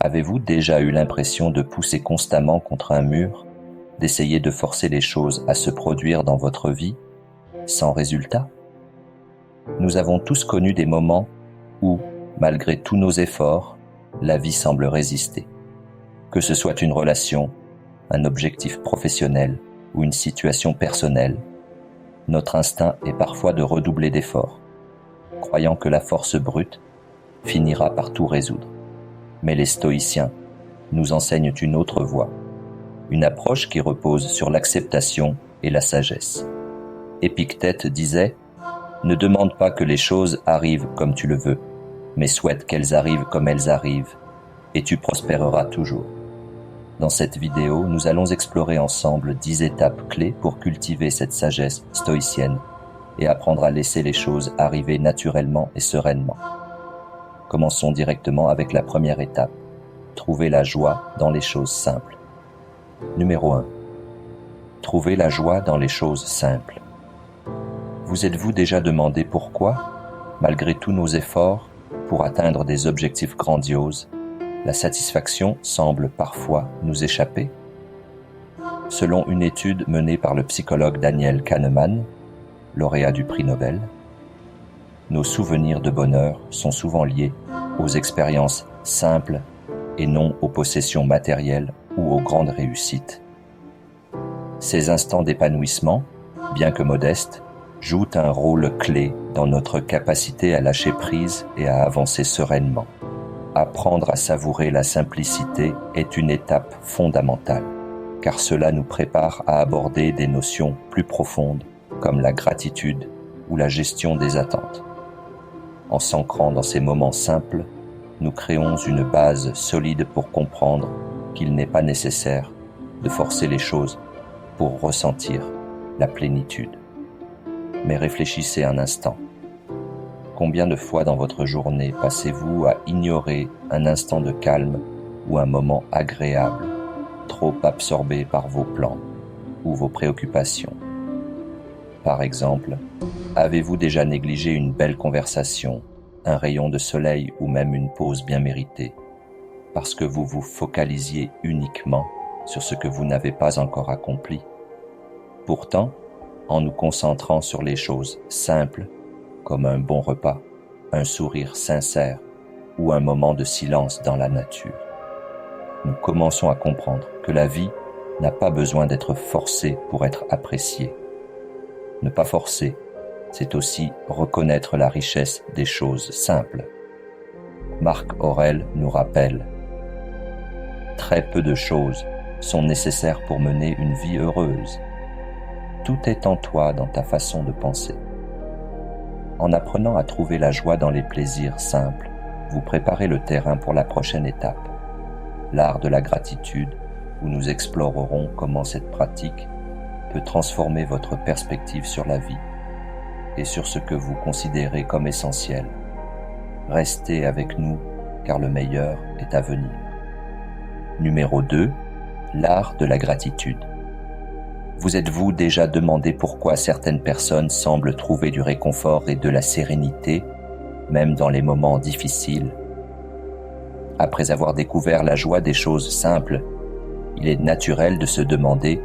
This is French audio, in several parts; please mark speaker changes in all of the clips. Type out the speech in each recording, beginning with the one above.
Speaker 1: Avez-vous déjà eu l'impression de pousser constamment contre un mur, d'essayer de forcer les choses à se produire dans votre vie, sans résultat? Nous avons tous connu des moments où, malgré tous nos efforts, la vie semble résister. Que ce soit une relation, un objectif professionnel ou une situation personnelle, notre instinct est parfois de redoubler d'efforts, croyant que la force brute finira par tout résoudre. Mais les stoïciens nous enseignent une autre voie, une approche qui repose sur l'acceptation et la sagesse. Épictète disait « Ne demande pas que les choses arrivent comme tu le veux, mais souhaite qu'elles arrivent comme elles arrivent, et tu prospéreras toujours. » Dans cette vidéo, nous allons explorer ensemble 10 étapes clés pour cultiver cette sagesse stoïcienne et apprendre à laisser les choses arriver naturellement et sereinement. Commençons directement avec la première étape, trouver la joie dans les choses simples. Numéro 1. Trouver la joie dans les choses simples. Vous êtes-vous déjà demandé pourquoi, malgré tous nos efforts pour atteindre des objectifs grandioses, la satisfaction semble parfois nous échapper? Selon une étude menée par le psychologue Daniel Kahneman, lauréat du prix Nobel, nos souvenirs de bonheur sont souvent liés aux expériences simples et non aux possessions matérielles ou aux grandes réussites. Ces instants d'épanouissement, bien que modestes, jouent un rôle clé dans notre capacité à lâcher prise et à avancer sereinement. Apprendre à savourer la simplicité est une étape fondamentale, car cela nous prépare à aborder des notions plus profondes comme la gratitude ou la gestion des attentes. En s'ancrant dans ces moments simples, nous créons une base solide pour comprendre qu'il n'est pas nécessaire de forcer les choses pour ressentir la plénitude. Mais réfléchissez un instant. Combien de fois dans votre journée passez-vous à ignorer un instant de calme ou un moment agréable, trop absorbé par vos plans ou vos préoccupations? Par exemple, avez-vous déjà négligé une belle conversation, un rayon de soleil ou même une pause bien méritée, parce que vous vous focalisiez uniquement sur ce que vous n'avez pas encore accompli? Pourtant, en nous concentrant sur les choses simples, comme un bon repas, un sourire sincère ou un moment de silence dans la nature, nous commençons à comprendre que la vie n'a pas besoin d'être forcée pour être appréciée. Ne pas forcer, c'est aussi reconnaître la richesse des choses simples. Marc Aurèle nous rappelle « Très peu de choses sont nécessaires pour mener une vie heureuse. Tout est en toi dans ta façon de penser. » En apprenant à trouver la joie dans les plaisirs simples, vous préparez le terrain pour la prochaine étape, l'art de la gratitude, où nous explorerons comment cette pratique peut transformer votre perspective sur la vie et sur ce que vous considérez comme essentiel. Restez avec nous, car le meilleur est à venir. Numéro 2. L'art de la gratitude. Vous êtes-vous déjà demandé pourquoi certaines personnes semblent trouver du réconfort et de la sérénité, même dans les moments difficiles? Après avoir découvert la joie des choses simples, il est naturel de se demander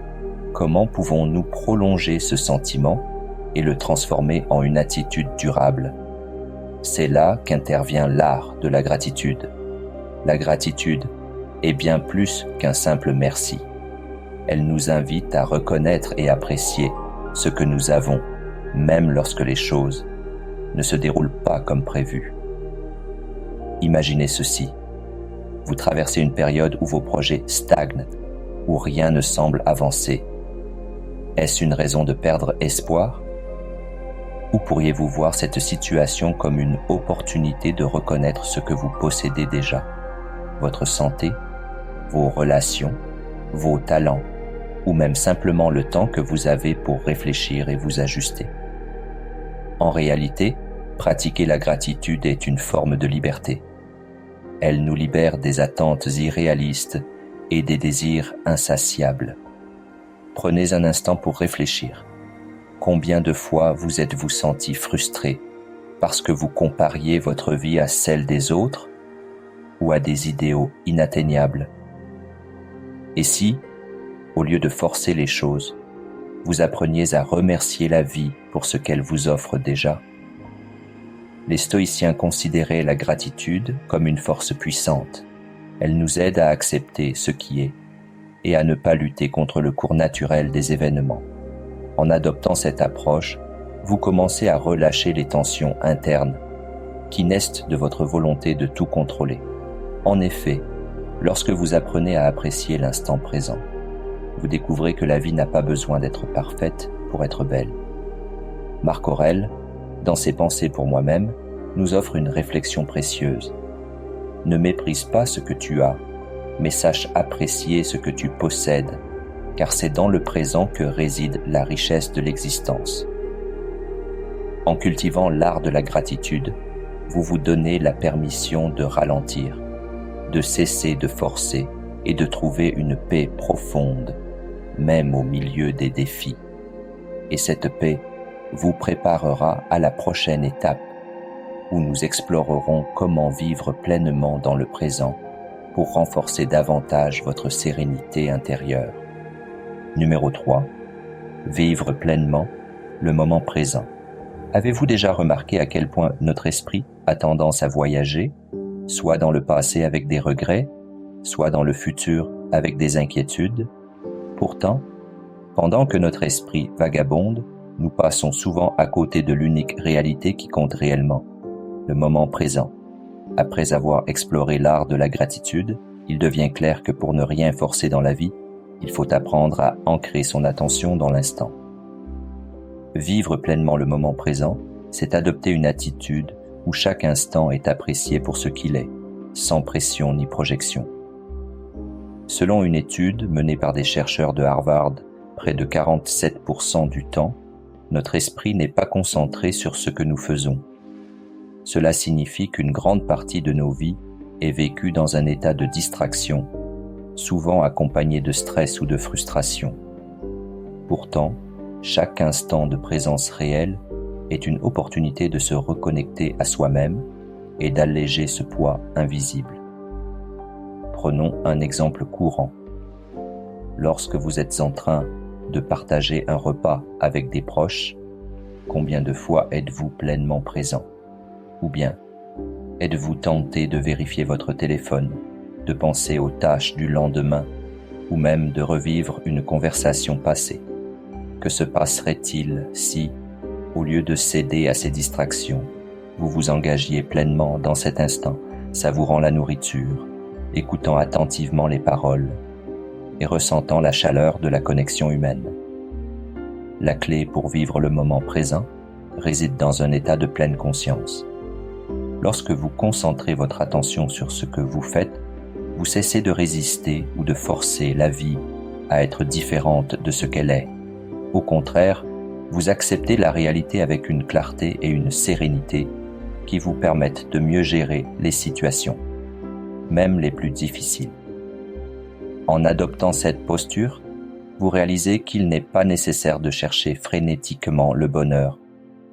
Speaker 1: comment pouvons-nous prolonger ce sentiment et le transformer en une attitude durable. C'est là qu'intervient l'art de la gratitude. La gratitude est bien plus qu'un simple merci. Elle nous invite à reconnaître et apprécier ce que nous avons, même lorsque les choses ne se déroulent pas comme prévu. Imaginez ceci. Vous traversez une période où vos projets stagnent, où rien ne semble avancer. Est-ce une raison de perdre espoir? Ou pourriez-vous voir cette situation comme une opportunité de reconnaître ce que vous possédez déjà, votre santé, vos relations, vos talents, ou même simplement le temps que vous avez pour réfléchir et vous ajuster? En réalité, pratiquer la gratitude est une forme de liberté. Elle nous libère des attentes irréalistes et des désirs insatiables. Prenez un instant pour réfléchir. Combien de fois vous êtes-vous senti frustré parce que vous compariez votre vie à celle des autres? ou à des idéaux inatteignables? Et si, au lieu de forcer les choses, vous appreniez à remercier la vie pour ce qu'elle vous offre déjà? Les stoïciens considéraient la gratitude comme une force puissante. Elle nous aide à accepter ce qui est et à ne pas lutter contre le cours naturel des événements. En adoptant cette approche, vous commencez à relâcher les tensions internes qui naissent de votre volonté de tout contrôler. En effet, lorsque vous apprenez à apprécier l'instant présent, vous découvrez que la vie n'a pas besoin d'être parfaite pour être belle. Marc Aurèle, dans ses Pensées pour moi-même, nous offre une réflexion précieuse. Ne méprise pas ce que tu as, mais sache apprécier ce que tu possèdes, car c'est dans le présent que réside la richesse de l'existence. En cultivant l'art de la gratitude, vous vous donnez la permission de ralentir, de cesser de forcer et de trouver une paix profonde, même au milieu des défis. Et cette paix vous préparera à la prochaine étape, où nous explorerons comment vivre pleinement dans le présent pour renforcer davantage votre sérénité intérieure. Numéro 3. Vivre pleinement le moment présent. Avez-vous déjà remarqué à quel point notre esprit a tendance à voyager, soit dans le passé avec des regrets, soit dans le futur avec des inquiétudes? Pourtant, pendant que notre esprit vagabonde, nous passons souvent à côté de l'unique réalité qui compte réellement, le moment présent. Après avoir exploré l'art de la gratitude, il devient clair que pour ne rien forcer dans la vie, il faut apprendre à ancrer son attention dans l'instant. Vivre pleinement le moment présent, c'est adopter une attitude où chaque instant est apprécié pour ce qu'il est, sans pression ni projection. Selon une étude menée par des chercheurs de Harvard, près de 47% du temps, notre esprit n'est pas concentré sur ce que nous faisons. Cela signifie qu'une grande partie de nos vies est vécue dans un état de distraction, souvent accompagné de stress ou de frustration. Pourtant, chaque instant de présence réelle est une opportunité de se reconnecter à soi-même et d'alléger ce poids invisible. Prenons un exemple courant. Lorsque vous êtes en train de partager un repas avec des proches, combien de fois êtes-vous pleinement présent? Ou bien, êtes-vous tenté de vérifier votre téléphone, de penser aux tâches du lendemain, ou même de revivre une conversation passée? Que se passerait-il si, au lieu de céder à ces distractions, vous vous engagiez pleinement dans cet instant, savourant la nourriture, écoutant attentivement les paroles et ressentant la chaleur de la connexion humaine? La clé pour vivre le moment présent réside dans un état de pleine conscience. Lorsque vous concentrez votre attention sur ce que vous faites, vous cessez de résister ou de forcer la vie à être différente de ce qu'elle est. Au contraire, vous acceptez la réalité avec une clarté et une sérénité qui vous permettent de mieux gérer les situations, même les plus difficiles. En adoptant cette posture, vous réalisez qu'il n'est pas nécessaire de chercher frénétiquement le bonheur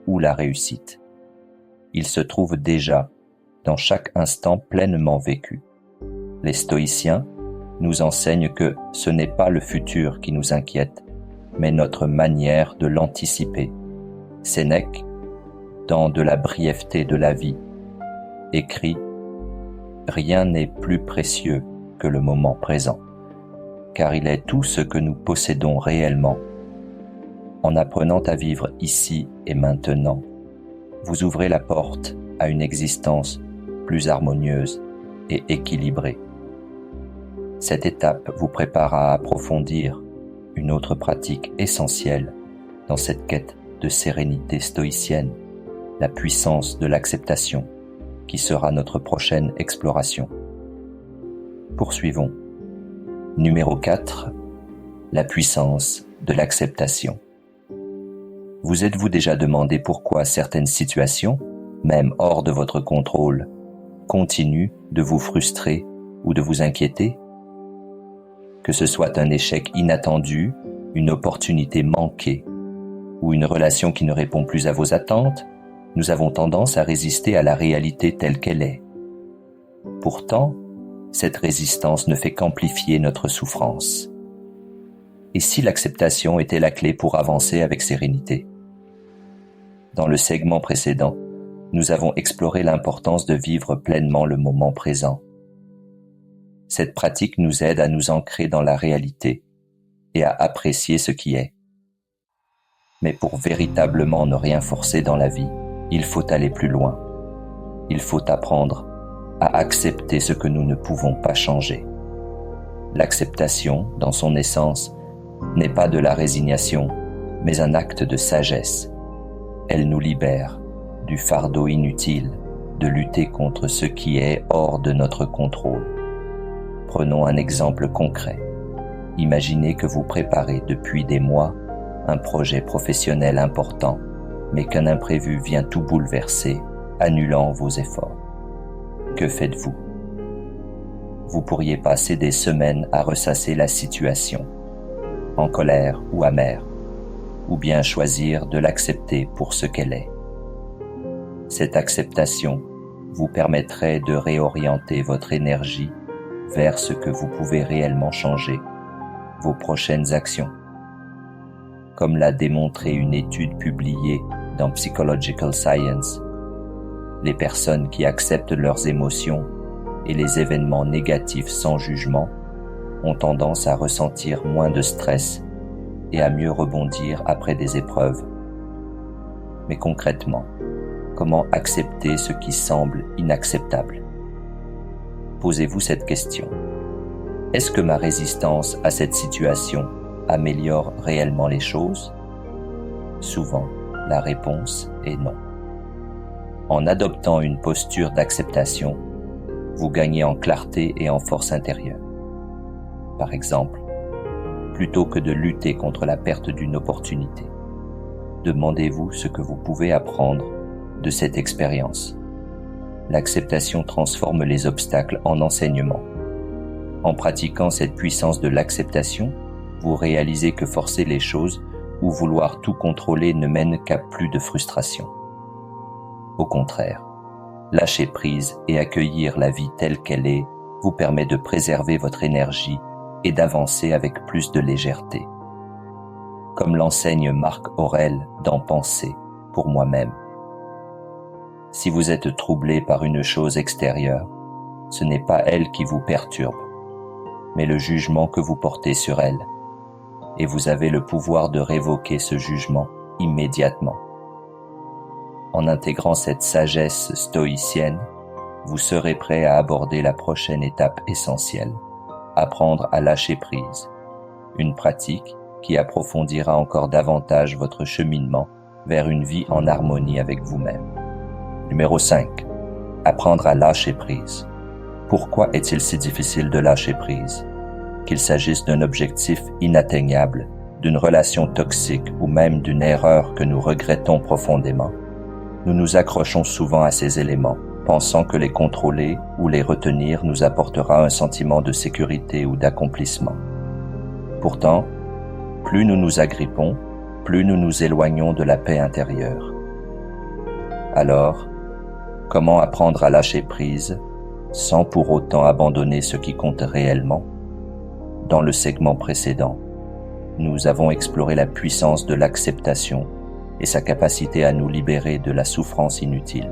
Speaker 1: ou la réussite. Il se trouve déjà dans chaque instant pleinement vécu. Les stoïciens nous enseignent que ce n'est pas le futur qui nous inquiète, mais notre manière de l'anticiper. Sénèque, dans De la brièveté de la vie, écrit « Rien n'est plus précieux que le moment présent, car il est tout ce que nous possédons réellement. En apprenant à vivre ici et maintenant, vous ouvrez la porte à une existence plus harmonieuse et équilibrée. Cette étape vous prépare à approfondir une autre pratique essentielle dans cette quête de sérénité stoïcienne, la puissance de l'acceptation, qui sera notre prochaine exploration. Poursuivons. Numéro 4. La puissance de l'acceptation. Vous êtes-vous déjà demandé pourquoi certaines situations, même hors de votre contrôle, continuent de vous frustrer ou de vous inquiéter? Que ce soit un échec inattendu, une opportunité manquée ou une relation qui ne répond plus à vos attentes, nous avons tendance à résister à la réalité telle qu'elle est. Pourtant, cette résistance ne fait qu'amplifier notre souffrance. Et si l'acceptation était la clé pour avancer avec sérénité? Dans le segment précédent, nous avons exploré l'importance de vivre pleinement le moment présent. Cette pratique nous aide à nous ancrer dans la réalité et à apprécier ce qui est. Mais pour véritablement ne rien forcer dans la vie, il faut aller plus loin. Il faut apprendre à accepter ce que nous ne pouvons pas changer. L'acceptation, dans son essence, n'est pas de la résignation, mais un acte de sagesse. Elle nous libère du fardeau inutile de lutter contre ce qui est hors de notre contrôle. Prenons un exemple concret. Imaginez que vous préparez depuis des mois un projet professionnel important, mais qu'un imprévu vient tout bouleverser, annulant vos efforts. Que faites-vous? Vous pourriez passer des semaines à ressasser la situation, en colère ou amère, ou bien choisir de l'accepter pour ce qu'elle est. Cette acceptation vous permettrait de réorienter votre énergie vers ce que vous pouvez réellement changer, vos prochaines actions. Comme l'a démontré une étude publiée dans Psychological Science, les personnes qui acceptent leurs émotions et les événements négatifs sans jugement ont tendance à ressentir moins de stress et à mieux rebondir après des épreuves. Mais concrètement, comment accepter ce qui semble inacceptable? Posez-vous cette question. Est-ce que ma résistance à cette situation améliore réellement les choses? Souvent, la réponse est non. En adoptant une posture d'acceptation, vous gagnez en clarté et en force intérieure. Par exemple, plutôt que de lutter contre la perte d'une opportunité, demandez-vous ce que vous pouvez apprendre de cette expérience. L'acceptation transforme les obstacles en enseignement. En pratiquant cette puissance de l'acceptation, vous réalisez que forcer les choses ou vouloir tout contrôler ne mène qu'à plus de frustration. Au contraire, lâcher prise et accueillir la vie telle qu'elle est vous permet de préserver votre énergie et d'avancer avec plus de légèreté. Comme l'enseigne Marc Aurèle dans Pensée pour moi-même. Si vous êtes troublé par une chose extérieure, ce n'est pas elle qui vous perturbe, mais le jugement que vous portez sur elle, et vous avez le pouvoir de révoquer ce jugement immédiatement. En intégrant cette sagesse stoïcienne, vous serez prêt à aborder la prochaine étape essentielle, apprendre à lâcher prise, une pratique qui approfondira encore davantage votre cheminement vers une vie en harmonie avec vous-même. Numéro 5. Apprendre à lâcher prise. Pourquoi est-il si difficile de lâcher prise? Qu'il s'agisse d'un objectif inatteignable, d'une relation toxique ou même d'une erreur que nous regrettons profondément, nous nous accrochons souvent à ces éléments, pensant que les contrôler ou les retenir nous apportera un sentiment de sécurité ou d'accomplissement. Pourtant, plus nous nous agrippons, plus nous nous éloignons de la paix intérieure. Alors, comment apprendre à lâcher prise sans pour autant abandonner ce qui compte réellement? Dans le segment précédent, nous avons exploré la puissance de l'acceptation et sa capacité à nous libérer de la souffrance inutile.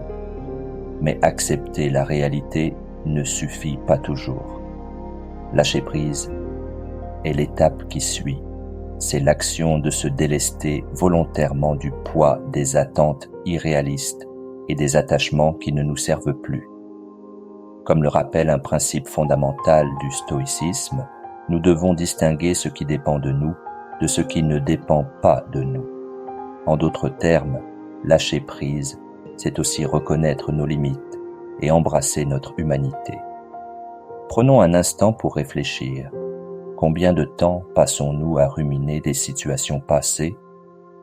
Speaker 1: Mais accepter la réalité ne suffit pas toujours. Lâcher prise est l'étape qui suit. C'est l'action de se délester volontairement du poids des attentes irréalistes et des attachements qui ne nous servent plus. Comme le rappelle un principe fondamental du stoïcisme, nous devons distinguer ce qui dépend de nous de ce qui ne dépend pas de nous. En d'autres termes, lâcher prise, c'est aussi reconnaître nos limites et embrasser notre humanité. Prenons un instant pour réfléchir. Combien de temps passons-nous à ruminer des situations passées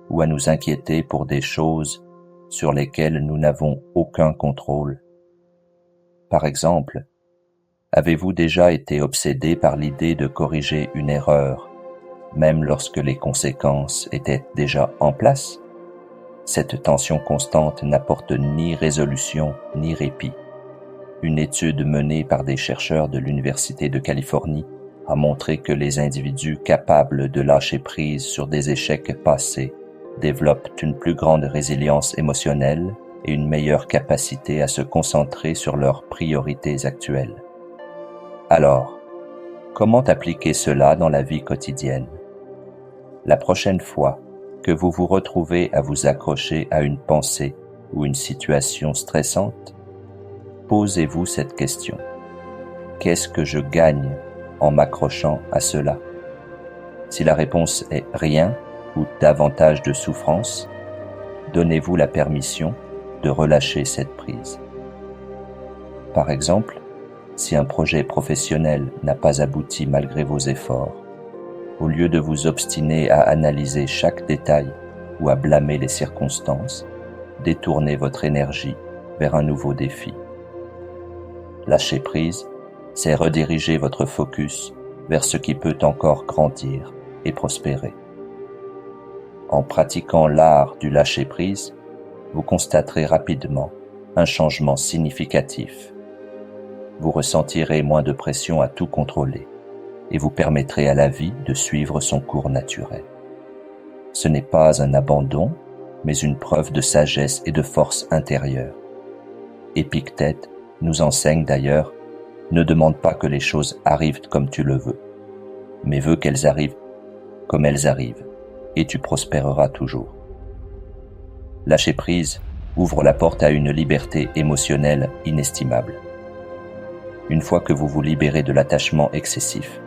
Speaker 1: ou à nous inquiéter pour des choses sur lesquelles nous n'avons aucun contrôle? Par exemple, avez-vous déjà été obsédé par l'idée de corriger une erreur, même lorsque les conséquences étaient déjà en place? Cette tension constante n'apporte ni résolution ni répit. Une étude menée par des chercheurs de l'Université de Californie a montré que les individus capables de lâcher prise sur des échecs passés développent une plus grande résilience émotionnelle et une meilleure capacité à se concentrer sur leurs priorités actuelles. Alors, comment appliquer cela dans la vie quotidienne? La prochaine fois que vous vous retrouvez à vous accrocher à une pensée ou une situation stressante, posez-vous cette question. Qu'est-ce que je gagne en m'accrochant à cela? Si la réponse est rien ou davantage de souffrance, donnez-vous la permission de relâcher cette prise. Par exemple, si un projet professionnel n'a pas abouti malgré vos efforts, au lieu de vous obstiner à analyser chaque détail ou à blâmer les circonstances, détournez votre énergie vers un nouveau défi. Lâcher prise, c'est rediriger votre focus vers ce qui peut encore grandir et prospérer. En pratiquant l'art du lâcher-prise, vous constaterez rapidement un changement significatif. Vous ressentirez moins de pression à tout contrôler et vous permettrez à la vie de suivre son cours naturel. Ce n'est pas un abandon, mais une preuve de sagesse et de force intérieure. Épictète nous enseigne d'ailleurs: ne demande pas que les choses arrivent comme tu le veux, mais veux qu'elles arrivent comme elles arrivent, et tu prospéreras toujours. Lâcher prise ouvre la porte à une liberté émotionnelle inestimable. Une fois que vous vous libérez de l'attachement excessif,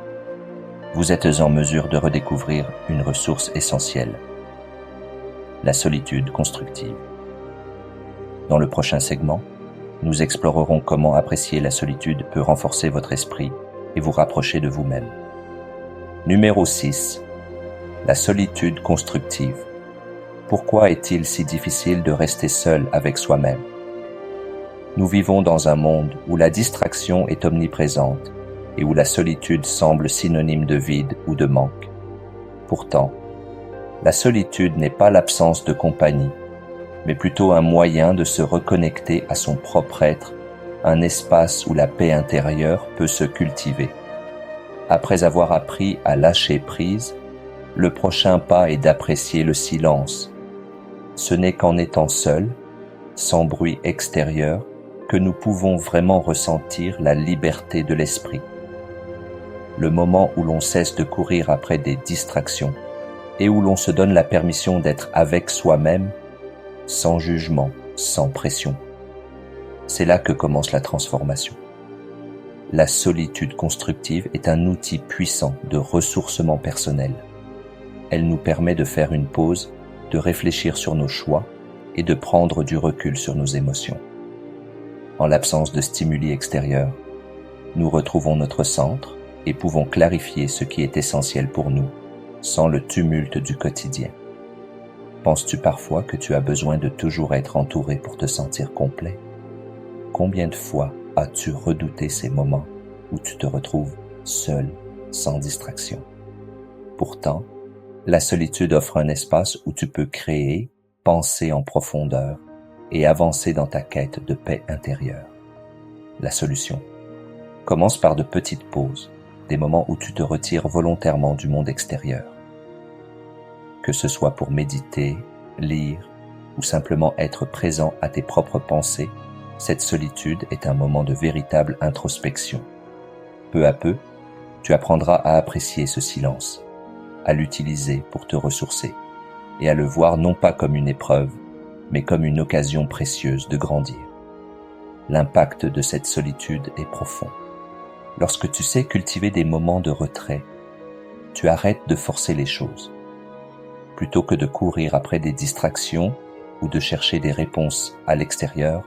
Speaker 1: vous êtes en mesure de redécouvrir une ressource essentielle, la solitude constructive. Dans le prochain segment, nous explorerons comment apprécier la solitude peut renforcer votre esprit et vous rapprocher de vous-même. Numéro 6. La solitude constructive. Pourquoi est-il si difficile de rester seul avec soi-même? Nous vivons dans un monde où la distraction est omniprésente et où la solitude semble synonyme de vide ou de manque. Pourtant, la solitude n'est pas l'absence de compagnie, mais plutôt un moyen de se reconnecter à son propre être, un espace où la paix intérieure peut se cultiver. Après avoir appris à lâcher prise, le prochain pas est d'apprécier le silence. Ce n'est qu'en étant seul, sans bruit extérieur, que nous pouvons vraiment ressentir la liberté de l'esprit. Le moment où l'on cesse de courir après des distractions et où l'on se donne la permission d'être avec soi-même, sans jugement, sans pression. C'est là que commence la transformation. La solitude constructive est un outil puissant de ressourcement personnel. Elle nous permet de faire une pause, de réfléchir sur nos choix et de prendre du recul sur nos émotions. En l'absence de stimuli extérieurs, nous retrouvons notre centre et pouvons clarifier ce qui est essentiel pour nous, sans le tumulte du quotidien. Penses-tu parfois que tu as besoin de toujours être entouré pour te sentir complet? Combien de fois as-tu redouté ces moments où tu te retrouves seul, sans distraction? Pourtant, la solitude offre un espace où tu peux créer, penser en profondeur et avancer dans ta quête de paix intérieure. La solution commence par de petites pauses, des moments où tu te retires volontairement du monde extérieur. Que ce soit pour méditer, lire ou simplement être présent à tes propres pensées, cette solitude est un moment de véritable introspection. Peu à peu, tu apprendras à apprécier ce silence, à l'utiliser pour te ressourcer et à le voir non pas comme une épreuve, mais comme une occasion précieuse de grandir. L'impact de cette solitude est profond. Lorsque tu sais cultiver des moments de retrait, tu arrêtes de forcer les choses. Plutôt que de courir après des distractions ou de chercher des réponses à l'extérieur,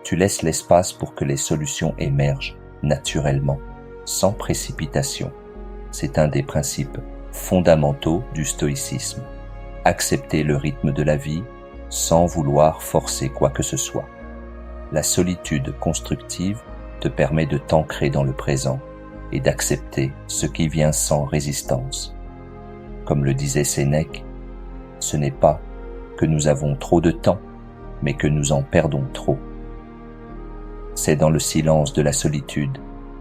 Speaker 1: tu laisses l'espace pour que les solutions émergent naturellement, sans précipitation. C'est un des principes fondamentaux du stoïcisme. Accepter le rythme de la vie sans vouloir forcer quoi que ce soit. La solitude constructive te permet de t'ancrer dans le présent et d'accepter ce qui vient sans résistance. Comme le disait Sénèque, ce n'est pas que nous avons trop de temps, mais que nous en perdons trop. C'est dans le silence de la solitude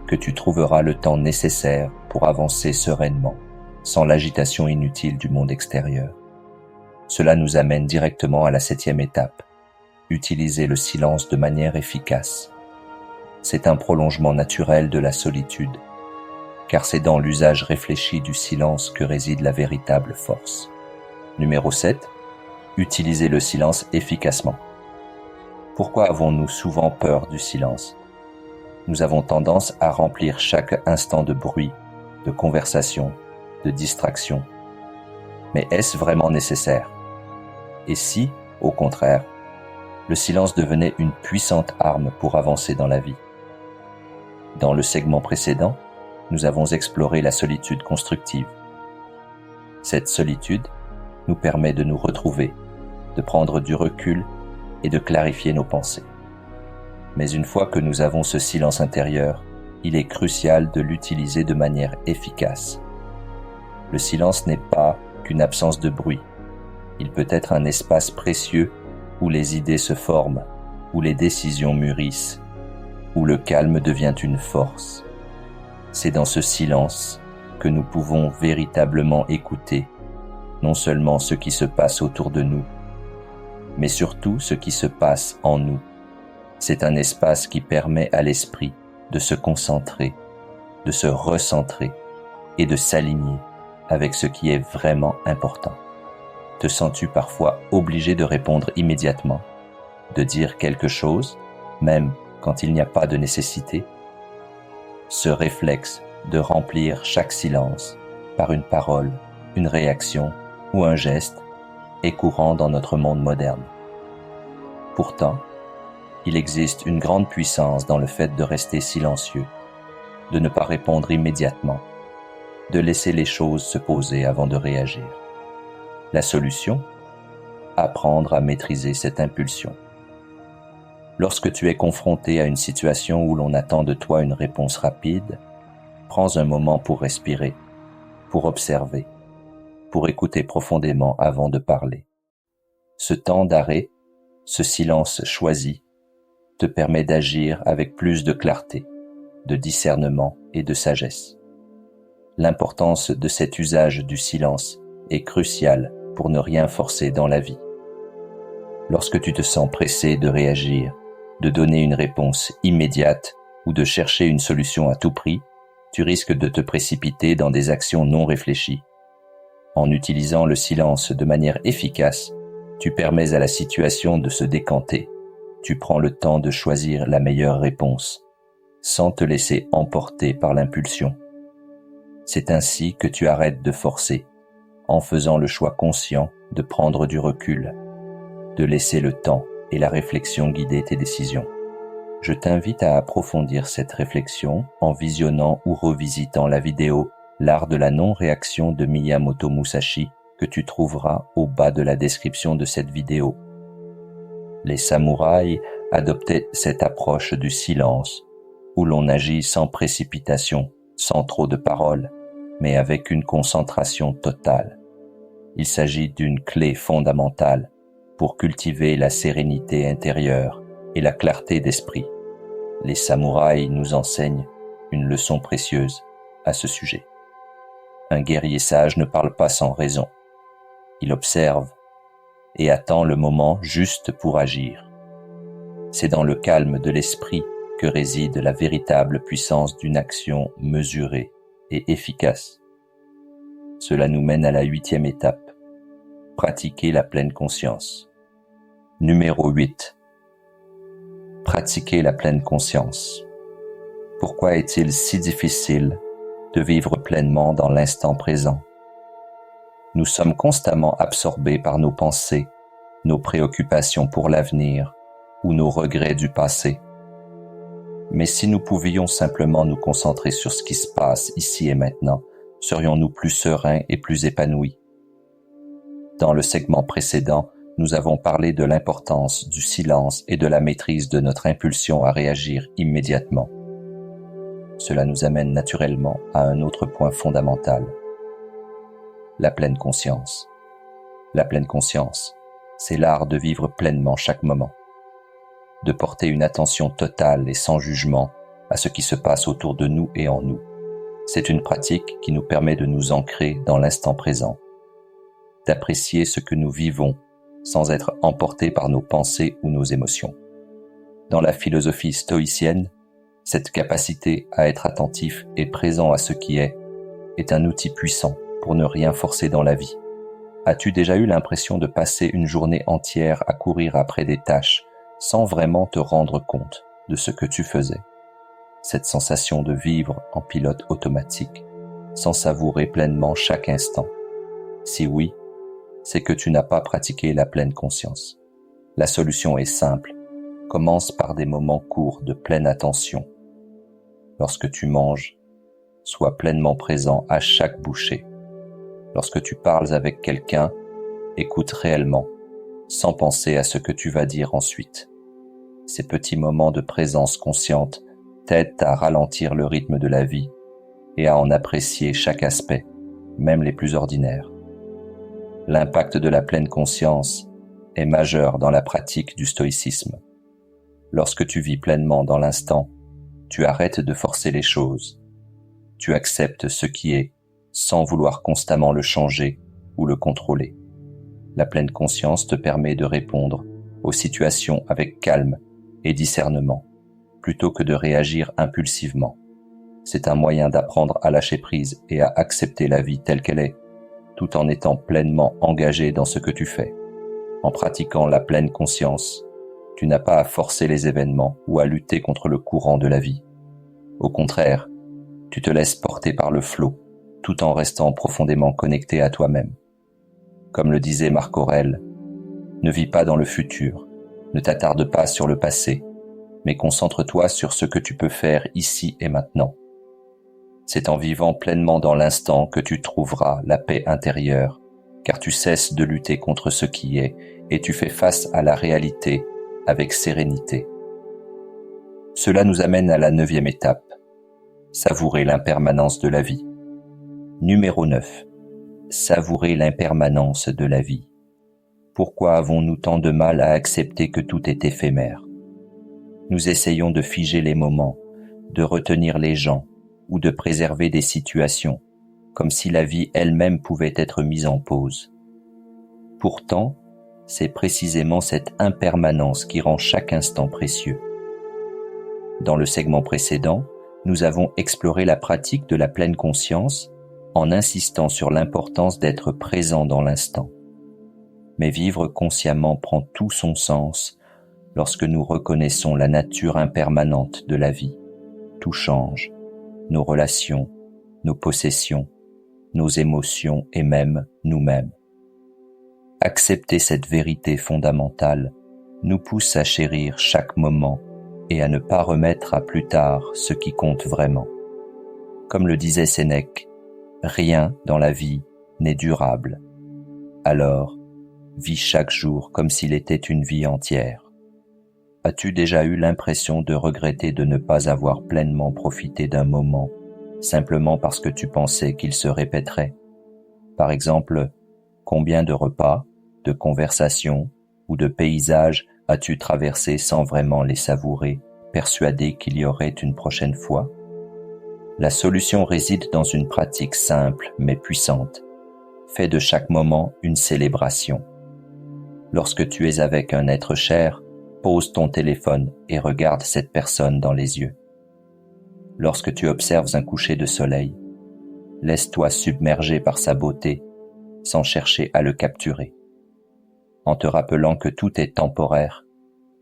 Speaker 1: que tu trouveras le temps nécessaire pour avancer sereinement, sans l'agitation inutile du monde extérieur. Cela nous amène directement à la 7e étape. Utiliser le silence de manière efficace. C'est un prolongement naturel de la solitude, car c'est dans l'usage réfléchi du silence que réside la véritable force. Numéro 7. Utiliser le silence efficacement. Pourquoi avons-nous souvent peur du silence ? Nous avons tendance à remplir chaque instant de bruit, de conversation, de distraction. Mais est-ce vraiment nécessaire ? Et si, au contraire, le silence devenait une puissante arme pour avancer dans la vie ? Dans le segment précédent, nous avons exploré la solitude constructive. Cette solitude nous permet de nous retrouver, de prendre du recul et de clarifier nos pensées. Mais une fois que nous avons ce silence intérieur, il est crucial de l'utiliser de manière efficace. Le silence n'est pas qu'une absence de bruit. Il peut être un espace précieux où les idées se forment, où les décisions mûrissent, où le calme devient une force. C'est dans ce silence que nous pouvons véritablement écouter, non seulement ce qui se passe autour de nous, mais surtout ce qui se passe en nous. C'est un espace qui permet à l'esprit de se concentrer, de se recentrer et de s'aligner avec ce qui est vraiment important. Te sens-tu parfois obligé de répondre immédiatement, de dire quelque chose, même quand il n'y a pas de nécessité? Ce réflexe de remplir chaque silence par une parole, une réaction ou un geste est courant dans notre monde moderne. Pourtant, il existe une grande puissance dans le fait de rester silencieux, de ne pas répondre immédiatement, de laisser les choses se poser avant de réagir. La solution ? Apprendre à maîtriser cette impulsion. Lorsque tu es confronté à une situation où l'on attend de toi une réponse rapide, prends un moment pour respirer, pour observer, pour écouter profondément avant de parler. Ce temps d'arrêt, ce silence choisi, te permet d'agir avec plus de clarté, de discernement et de sagesse. L'importance de cet usage du silence est cruciale pour ne rien forcer dans la vie. Lorsque tu te sens pressé de réagir, de donner une réponse immédiate ou de chercher une solution à tout prix, tu risques de te précipiter dans des actions non réfléchies. En utilisant le silence de manière efficace, tu permets à la situation de se décanter. Tu prends le temps de choisir la meilleure réponse, sans te laisser emporter par l'impulsion. C'est ainsi que tu arrêtes de forcer, en faisant le choix conscient de prendre du recul, de laisser le temps et la réflexion guider tes décisions. Je t'invite à approfondir cette réflexion en visionnant ou revisitant la vidéo « L'art de la non-réaction » de Miyamoto Musashi que tu trouveras au bas de la description de cette vidéo. Les samouraïs adoptaient cette approche du silence, où l'on agit sans précipitation, sans trop de paroles, mais avec une concentration totale. Il s'agit d'une clé fondamentale pour cultiver la sérénité intérieure et la clarté d'esprit. Les samouraïs nous enseignent une leçon précieuse à ce sujet. Un guerrier sage ne parle pas sans raison. Il observe et attend le moment juste pour agir. C'est dans le calme de l'esprit que réside la véritable puissance d'une action mesurée et efficace. Cela nous mène à la 8e étape. Pratiquer la pleine conscience. Numéro 8. Pratiquer la pleine conscience. Pourquoi est-il si difficile de vivre pleinement dans l'instant présent? Nous sommes constamment absorbés par nos pensées, nos préoccupations pour l'avenir ou nos regrets du passé. Mais si nous pouvions simplement nous concentrer sur ce qui se passe ici et maintenant, serions-nous plus sereins et plus épanouis? Dans le segment précédent, nous avons parlé de l'importance du silence et de la maîtrise de notre impulsion à réagir immédiatement. Cela nous amène naturellement à un autre point fondamental. La pleine conscience. La pleine conscience, c'est l'art de vivre pleinement chaque moment. de porter une attention totale et sans jugement à ce qui se passe autour de nous et en nous. C'est une pratique qui nous permet de nous ancrer dans l'instant présent, d'apprécier ce que nous vivons sans être emportés par nos pensées ou nos émotions. Dans la philosophie stoïcienne, cette capacité à être attentif et présent à ce qui est un outil puissant pour ne rien forcer dans la vie. As-tu déjà eu l'impression de passer une journée entière à courir après des tâches sans vraiment te rendre compte de ce que tu faisais? Cette sensation de vivre en pilote automatique, sans savourer pleinement chaque instant. Si oui, c'est que tu n'as pas pratiqué la pleine conscience. La solution est simple. Commence par des moments courts de pleine attention. Lorsque tu manges, sois pleinement présent à chaque bouchée. Lorsque tu parles avec quelqu'un, écoute réellement, sans penser à ce que tu vas dire ensuite. Ces petits moments de présence consciente t'aident à ralentir le rythme de la vie et à en apprécier chaque aspect, même les plus ordinaires. L'impact de la pleine conscience est majeur dans la pratique du stoïcisme. Lorsque tu vis pleinement dans l'instant, tu arrêtes de forcer les choses. Tu acceptes ce qui est, sans vouloir constamment le changer ou le contrôler. La pleine conscience te permet de répondre aux situations avec calme et discernement, plutôt que de réagir impulsivement. C'est un moyen d'apprendre à lâcher prise et à accepter la vie telle qu'elle est, tout en étant pleinement engagé dans ce que tu fais. En pratiquant la pleine conscience, tu n'as pas à forcer les événements ou à lutter contre le courant de la vie. Au contraire, tu te laisses porter par le flot, tout en restant profondément connecté à toi-même. Comme le disait Marc Aurèle, ne vis pas dans le futur, ne t'attarde pas sur le passé, mais concentre-toi sur ce que tu peux faire ici et maintenant. C'est en vivant pleinement dans l'instant que tu trouveras la paix intérieure, car tu cesses de lutter contre ce qui est et tu fais face à la réalité avec sérénité. Cela nous amène à la 9e étape, savourer l'impermanence de la vie. Numéro 9. Savourer l'impermanence de la vie. Pourquoi avons-nous tant de mal à accepter que tout est éphémère? Nous essayons de figer les moments, de retenir les gens ou de préserver des situations, comme si la vie elle-même pouvait être mise en pause. Pourtant, c'est précisément cette impermanence qui rend chaque instant précieux. Dans le segment précédent, nous avons exploré la pratique de la pleine conscience en insistant sur l'importance d'être présent dans l'instant. Mais vivre consciemment prend tout son sens lorsque nous reconnaissons la nature impermanente de la vie. Tout change, nos relations, nos possessions, nos émotions et même nous-mêmes. Accepter cette vérité fondamentale nous pousse à chérir chaque moment et à ne pas remettre à plus tard ce qui compte vraiment. Comme le disait Sénèque, rien dans la vie n'est durable. Alors, vis chaque jour comme s'il était une vie entière. As-tu déjà eu l'impression de regretter de ne pas avoir pleinement profité d'un moment, simplement parce que tu pensais qu'il se répéterait? Par exemple, combien de repas, de conversations ou de paysages as-tu traversé sans vraiment les savourer, persuadé qu'il y aurait une prochaine fois? La solution réside dans une pratique simple mais puissante. Fais de chaque moment une célébration. Lorsque tu es avec un être cher, pose ton téléphone et regarde cette personne dans les yeux. Lorsque tu observes un coucher de soleil, laisse-toi submerger par sa beauté sans chercher à le capturer. En te rappelant que tout est temporaire,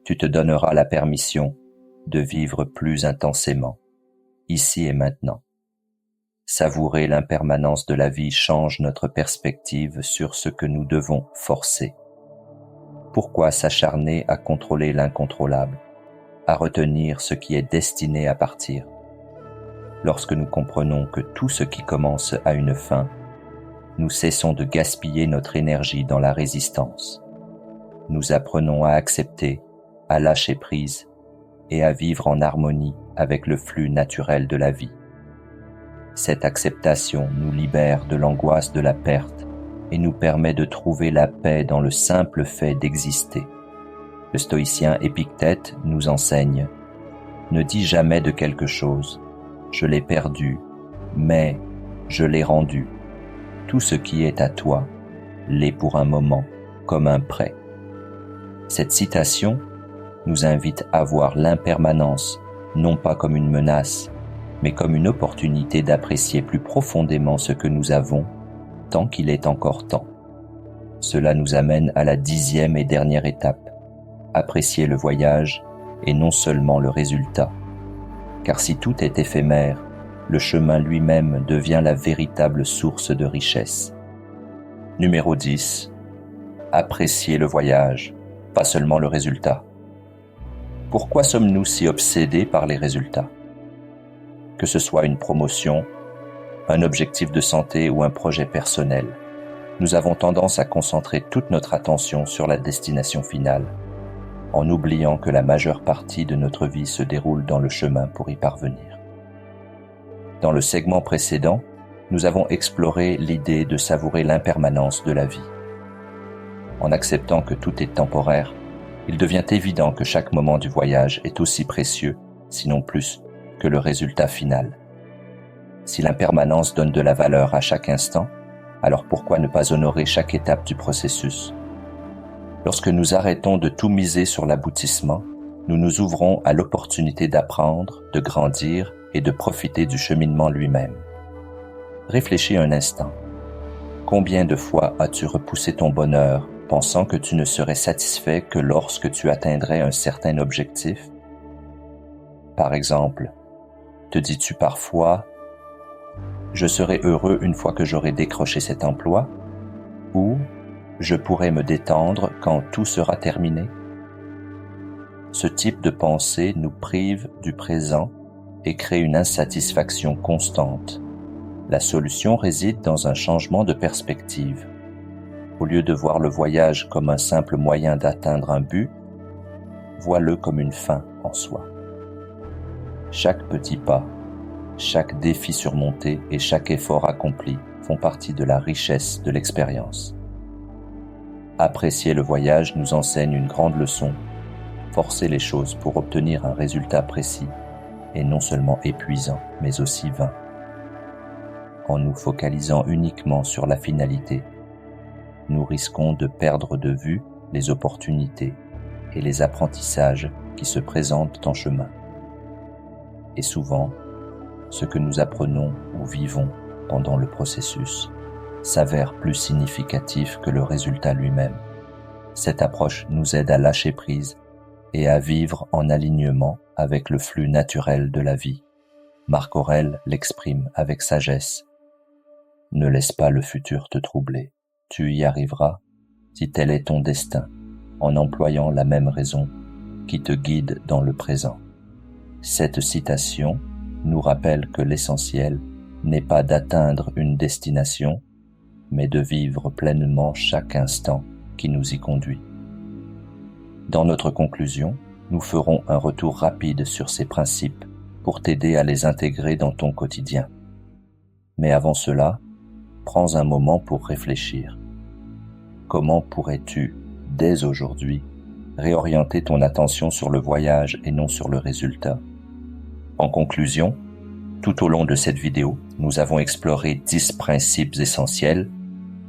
Speaker 1: tu te donneras la permission de vivre plus intensément, ici et maintenant. Savourer l'impermanence de la vie change notre perspective sur ce que nous devons forcer. Pourquoi s'acharner à contrôler l'incontrôlable, à retenir ce qui est destiné à partir? Lorsque nous comprenons que tout ce qui commence a une fin, nous cessons de gaspiller notre énergie dans la résistance. Nous apprenons à accepter, à lâcher prise et à vivre en harmonie avec le flux naturel de la vie. Cette acceptation nous libère de l'angoisse de la perte et nous permet de trouver la paix dans le simple fait d'exister. Le stoïcien Épictète nous enseigne: ne dis jamais de quelque chose, je l'ai perdu, mais je l'ai rendu. Tout ce qui est à toi l'est pour un moment, comme un prêt. Cette citation nous invite à voir l'impermanence non pas comme une menace, mais comme une opportunité d'apprécier plus profondément ce que nous avons, tant qu'il est encore temps. Cela nous amène à la 10e et dernière étape: apprécier le voyage et non seulement le résultat. Car si tout est éphémère, le chemin lui-même devient la véritable source de richesse. Numéro 10. Apprécier le voyage, pas seulement le résultat. Pourquoi sommes-nous si obsédés par les résultats? Que ce soit une promotion, un objectif de santé ou un projet personnel, nous avons tendance à concentrer toute notre attention sur la destination finale, en oubliant que la majeure partie de notre vie se déroule dans le chemin pour y parvenir. Dans le segment précédent, nous avons exploré l'idée de savourer l'impermanence de la vie. En acceptant que tout est temporaire, il devient évident que chaque moment du voyage est aussi précieux, sinon plus, que le résultat final. Si l'impermanence donne de la valeur à chaque instant, alors pourquoi ne pas honorer chaque étape du processus? Lorsque nous arrêtons de tout miser sur l'aboutissement, nous nous ouvrons à l'opportunité d'apprendre, de grandir et de profiter du cheminement lui-même. Réfléchis un instant. Combien de fois as-tu repoussé ton bonheur, pensant que tu ne serais satisfait que lorsque tu atteindrais un certain objectif? Par exemple, te dis-tu parfois « Je serai heureux une fois que j'aurai décroché cet emploi » ou « Je pourrai me détendre quand tout sera terminé ». Ce type de pensée nous prive du présent et crée une insatisfaction constante. La solution réside dans un changement de perspective. Au lieu de voir le voyage comme un simple moyen d'atteindre un but, vois-le comme une fin en soi. Chaque petit pas, chaque défi surmonté et chaque effort accompli font partie de la richesse de l'expérience. Apprécier le voyage nous enseigne une grande leçon: forcer les choses pour obtenir un résultat précis est non seulement épuisant, mais aussi vain. En nous focalisant uniquement sur la finalité, nous risquons de perdre de vue les opportunités et les apprentissages qui se présentent en chemin. Et souvent, ce que nous apprenons ou vivons pendant le processus s'avère plus significatif que le résultat lui-même. Cette approche nous aide à lâcher prise et à vivre en alignement avec le flux naturel de la vie. Marc Aurèle l'exprime avec sagesse: ne laisse pas le futur te troubler. Tu y arriveras si tel est ton destin, en employant la même raison qui te guide dans le présent. Cette citation nous rappelle que l'essentiel n'est pas d'atteindre une destination, mais de vivre pleinement chaque instant qui nous y conduit. Dans notre conclusion, nous ferons un retour rapide sur ces principes pour t'aider à les intégrer dans ton quotidien. Mais avant cela, prends un moment pour réfléchir. Comment pourrais-tu, dès aujourd'hui, réorienter ton attention sur le voyage et non sur le résultat? En conclusion, tout au long de cette vidéo, nous avons exploré 10 principes essentiels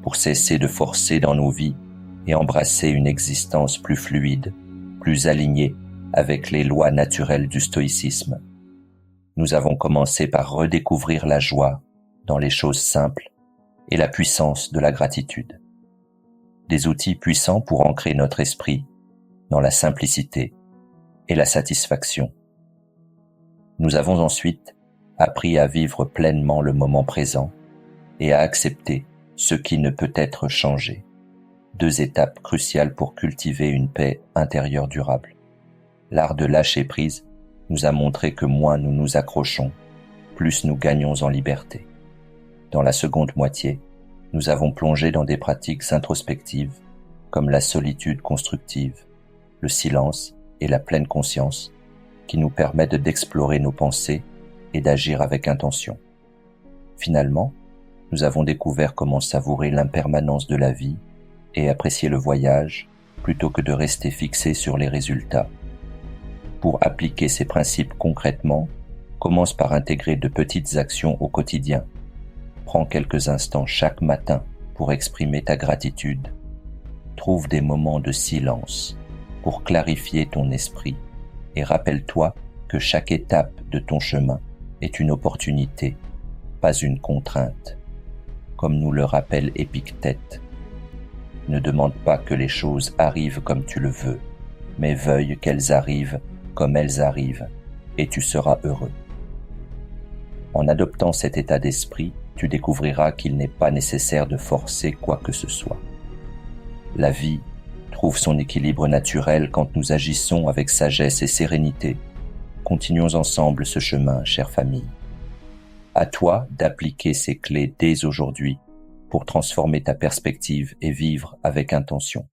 Speaker 1: pour cesser de forcer dans nos vies et embrasser une existence plus fluide, plus alignée avec les lois naturelles du stoïcisme. Nous avons commencé par redécouvrir la joie dans les choses simples et la puissance de la gratitude. Des outils puissants pour ancrer notre esprit dans la simplicité et la satisfaction. Nous avons ensuite appris à vivre pleinement le moment présent et à accepter ce qui ne peut être changé. 2 étapes cruciales pour cultiver une paix intérieure durable. L'art de lâcher prise nous a montré que moins nous nous accrochons, plus nous gagnons en liberté. Dans la seconde moitié, nous avons plongé dans des pratiques introspectives comme la solitude constructive, le silence et la pleine conscience qui nous permettent d'explorer nos pensées et d'agir avec intention. Finalement, nous avons découvert comment savourer l'impermanence de la vie et apprécier le voyage plutôt que de rester fixé sur les résultats. Pour appliquer ces principes concrètement, commence par intégrer de petites actions au quotidien. Prends quelques instants chaque matin pour exprimer ta gratitude. Trouve des moments de silence pour clarifier ton esprit et rappelle-toi que chaque étape de ton chemin est une opportunité, pas une contrainte. Comme nous le rappelle Épictète, ne demande pas que les choses arrivent comme tu le veux, mais veuille qu'elles arrivent comme elles arrivent, et tu seras heureux. En adoptant cet état d'esprit, tu découvriras qu'il n'est pas nécessaire de forcer quoi que ce soit. La vie trouve son équilibre naturel quand nous agissons avec sagesse et sérénité. Continuons ensemble ce chemin, chère famille. À toi d'appliquer ces clés dès aujourd'hui pour transformer ta perspective et vivre avec intention.